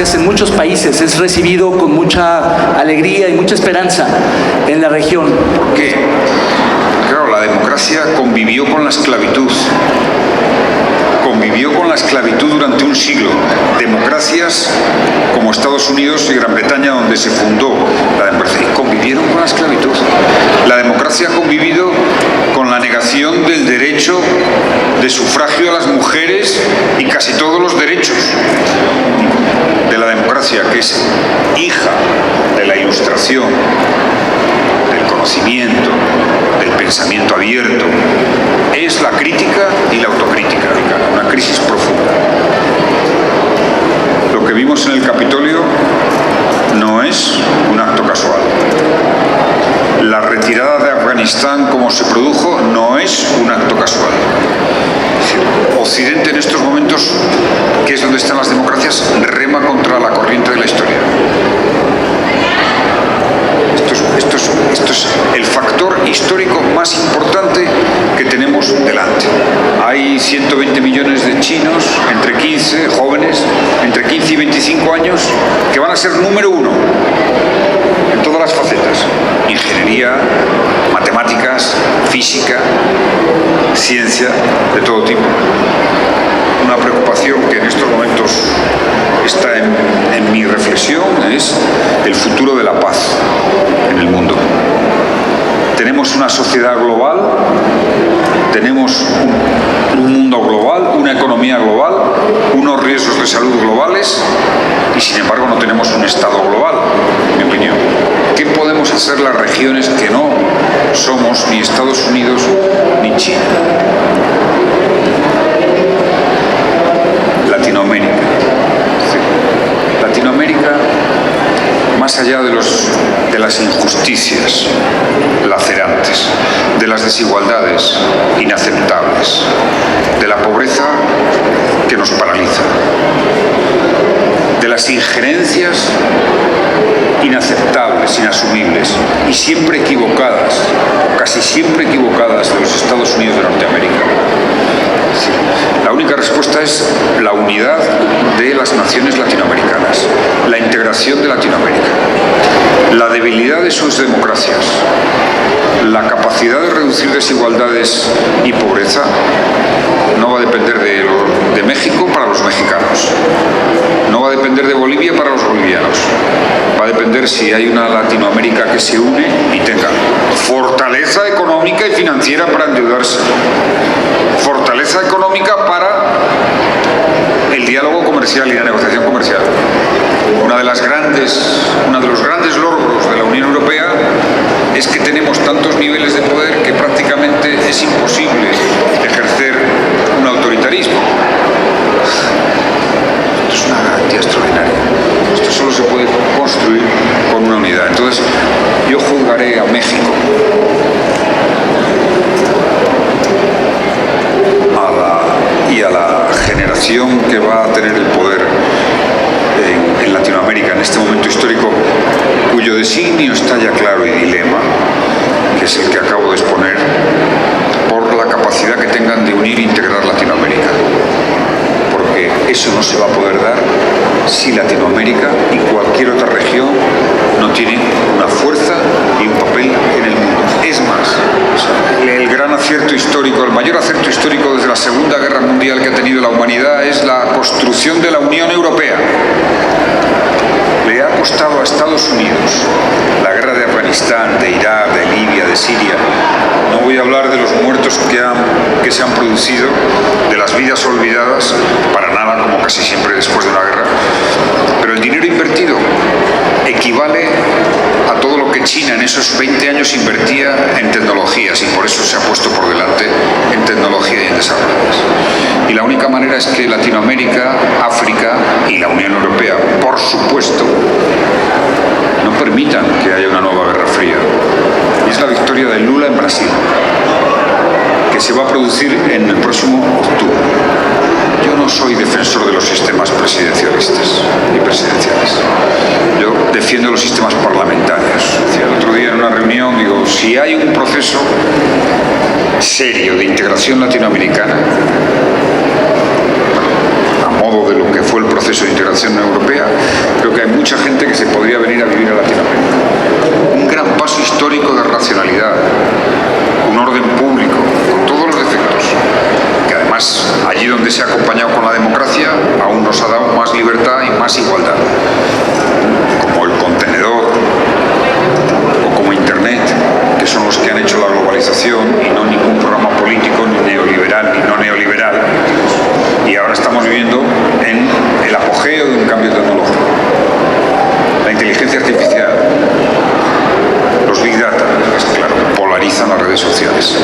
democracias en muchos países es recibido con mucha alegría y mucha esperanza en la región. ¿Por qué? Claro, la democracia convivió con la esclavitud. Convivió con la esclavitud durante un siglo. Democracias como Estados Unidos y Gran Bretaña, donde se fundó la democracia, convivieron con la esclavitud. La democracia ha convivido con la negación del derecho de sufragio a las mujeres y casi todos los derechos de la democracia, que es hija de la Ilustración, del conocimiento, del pensamiento abierto. Es la crítica y la autocrítica, una crisis profunda. Lo que vimos en el Capitolio no es un acto casual. La retirada de Afganistán, como se produjo, no es un acto casual. Occidente en estos momentos, que es donde están las democracias, rema contra la corriente de la historia. Esto es el factor histórico más importante que tenemos delante. Hay 120 millones de chinos, jóvenes, entre 15 y 25 años, que van a ser número uno en todas las facetas. Ingeniería, matemáticas, física, ciencia de todo tipo. Una preocupación que en estos momentos está en mi reflexión es el futuro de la paz en el mundo. Tenemos una sociedad global, tenemos un mundo global, una economía global, unos riesgos de salud globales y sin embargo no tenemos un Estado global, en mi opinión. ¿Qué podemos hacer las regiones que no somos ni Estados Unidos ni China? Latinoamérica, más allá de las injusticias lacerantes, de las desigualdades inaceptables, de la pobreza que nos paraliza, de las injerencias inaceptables, inasumibles y siempre equivocadas, o casi siempre equivocadas, de los Estados Unidos de Norteamérica. La única respuesta es la unidad de las naciones latinoamericanas, la integración de Latinoamérica, la debilidad de sus democracias, la capacidad de reducir desigualdades y pobreza no va a depender de México para los mexicanos, no va a depender de Bolivia para los bolivianos, va a depender si hay una Latinoamérica que se une y tenga fortaleza económica y financiera para endeudarse, fortaleza económica para el diálogo comercial y la negociación comercial. Uno de los grandes logros de la Unión Europea es que tenemos tantos niveles de poder que prácticamente es imposible ejercer un autoritarismo. Esto es una garantía extraordinaria. Esto solo se puede construir con una unidad. Entonces, yo juzgaré a México, y a la generación que va a tener el poder en Latinoamérica en este momento histórico, cuyo designio está ya claro y dilema, que es el que acabo de exponer, por la capacidad que tengan de unir e integrar Latinoamérica. Porque eso no se va a poder dar si Latinoamérica y cualquier otra región no tienen una fuerza y un papel en el mundo. Es más, el gran acierto histórico, el mayor acierto histórico desde la Segunda Guerra Mundial que ha tenido la humanidad es la construcción de la Unión Europea. Le ha costado a Estados Unidos la guerra de Afganistán, de Irak, de Libia, de Siria. No voy a hablar de los muertos que se han producido, de las vidas olvidadas, para nada, como casi siempre después de una guerra. Pero el dinero invertido equivale a todo lo que China en esos 20 años invertía en tecnologías, y por eso se ha puesto por delante en tecnología y en desarrollo. Y la única manera es que Latinoamérica, África y la Unión Europea, por supuesto, no permitan que haya una nueva guerra fría. Y es la victoria de Lula en Brasil, que se va a producir en el próximo octubre. Yo no soy defensor de los sistemas presidencialistas y presidenciales. Yo defiendo los sistemas parlamentarios. El otro día en una reunión digo, si hay un proceso serio de integración latinoamericana, a modo modo de lo que fue el proceso de integración europea, creo que hay mucha gente que se podría venir a vivir a Latinoamérica. Un gran paso histórico de racionalidad, un orden público, con todos los defectos, que además allí donde se ha acompañado con la democracia aún nos ha dado más libertad y más igualdad, como el contenedor o como Internet, que son los que han hecho la globalización y no ningún programa político ni neoliberal ni no neoliberal. Y ahora estamos viviendo en el apogeo de un cambio tecnológico. La inteligencia artificial, los big data, claro, polarizan las redes sociales,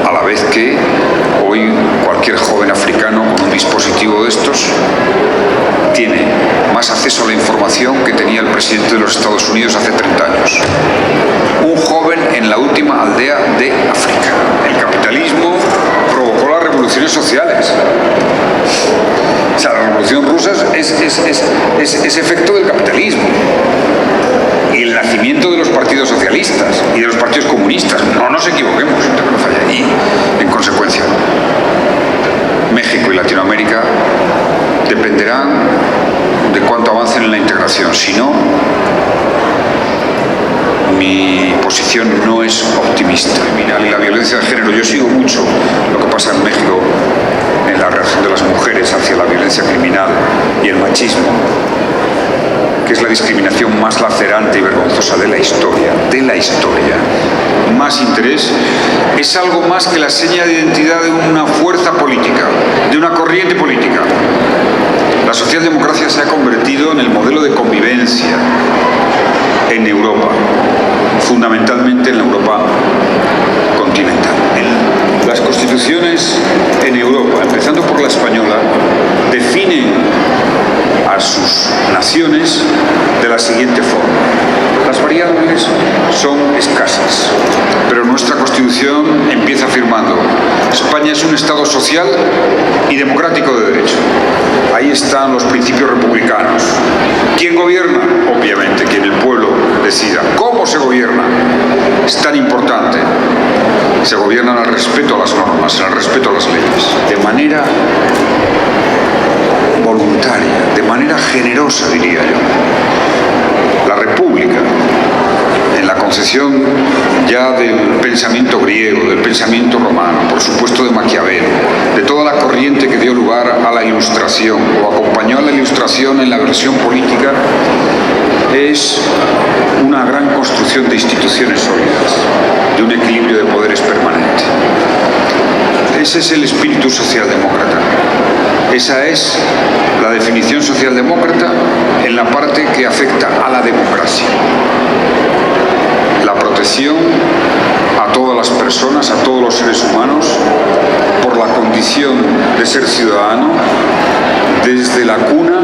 a la vez que hoy cualquier joven africano con un dispositivo de estos tiene más acceso a la información que tenía el presidente de los Estados Unidos hace 30 años. Un joven en la última aldea de África. El capitalismo provocó las revoluciones sociales. O sea, la revolución rusa es efecto del capitalismo. Y el nacimiento de los partidos socialistas y de los partidos comunistas. No nos equivoquemos, no falla. Y, en consecuencia, México y Latinoamérica dependerán de cuánto avancen en la integración. Si no, mi posición no es optimista. Y la violencia de género, yo sigo mucho lo que pasa en México en la reacción de las mujeres hacia la violencia criminal y el machismo, que es la discriminación más lacerante y vergonzosa de la historia, Más interés es algo más que la seña de identidad de una fuerza política, de una corriente política. La socialdemocracia se ha convertido en el modelo de convivencia en Europa, fundamentalmente en la Europa continental. Las constituciones en Europa, empezando por la española, definen a sus naciones de la siguiente forma. Las variables son escasas, pero nuestra Constitución empieza afirmando: España es un Estado social y democrático de derecho. Ahí están los principios republicanos. ¿Quién gobierna? Obviamente, quien el pueblo decida. ¿Cómo se gobierna? Es tan importante. Se gobierna en el respeto a las normas, en el respeto a las leyes, de manera voluntaria, de manera generosa, diría yo. La República, en la concepción ya del pensamiento griego, del pensamiento romano, por supuesto de Maquiavelo, de toda la corriente que dio lugar a la Ilustración o acompañó a la Ilustración en la versión política, es una gran construcción de instituciones sólidas, de un equilibrio de poderes permanente. Ese es el espíritu socialdemócrata. Esa es la definición socialdemócrata en la parte que afecta a la democracia. La protección a todas las personas, a todos los seres humanos, por la condición de ser ciudadano, desde la cuna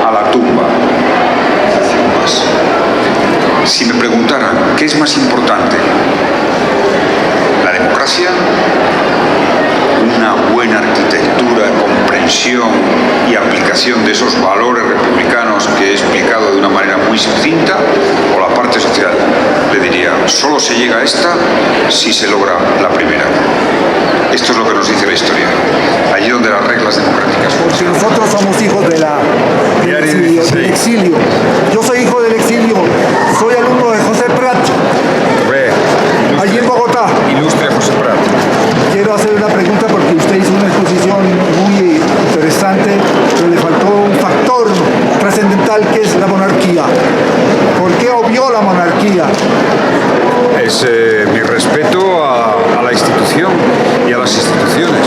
a la tumba. Si me preguntaran qué es más importante, la democracia, una buena arquitectura, comprensión y aplicación de esos valores republicanos que he explicado de una manera muy sucinta, o la parte social, le diría, solo se llega a esta si se logra la primera. Esto es lo que nos dice la historia, allí donde las reglas democráticas. Porque nosotros somos hijos del exilio. Yo soy hijo del exilio, soy alumno de José Prat, allí en Bogotá. Ilustre José Prat. Quiero hacer una pregunta porque usted hizo una exposición muy interesante, pero le faltó un factor trascendental que es la monarquía. ¿Por qué obvió la monarquía? Es mi respeto a la institución y a las instituciones.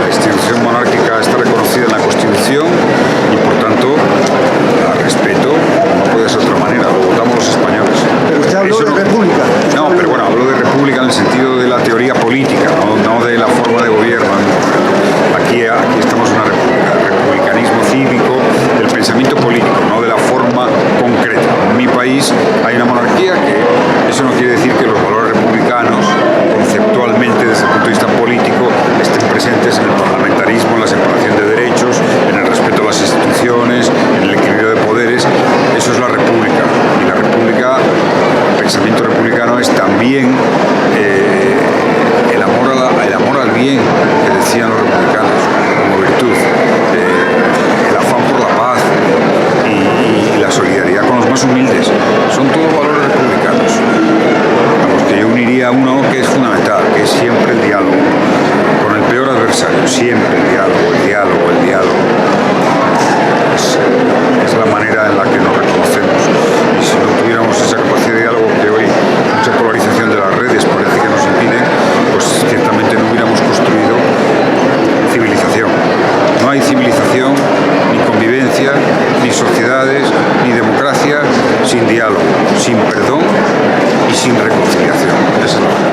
La institución monárquica está reconocida en la Constitución y por tanto la respeto, no puede ser de otra manera, lo votamos los españoles. Pero usted habló de república. No, pero bueno, hablo de república en el sentido de la teoría política, no de la forma de gobierno. Aquí estamos en una república, republicanismo cívico, del pensamiento político, no de la forma concreta. En mi país hay una monarquía que eso no quiere decir que los valores republicanos, conceptualmente desde el punto de vista político, estén presentes en el parlamentarismo, en la separación de derechos, en el respeto a las instituciones, en el equilibrio de poderes. Eso es la república. Y la república, el pensamiento republicano es también el amor al bien que decían los republicanos como virtud. sin reconciliación. Esa es la verdad.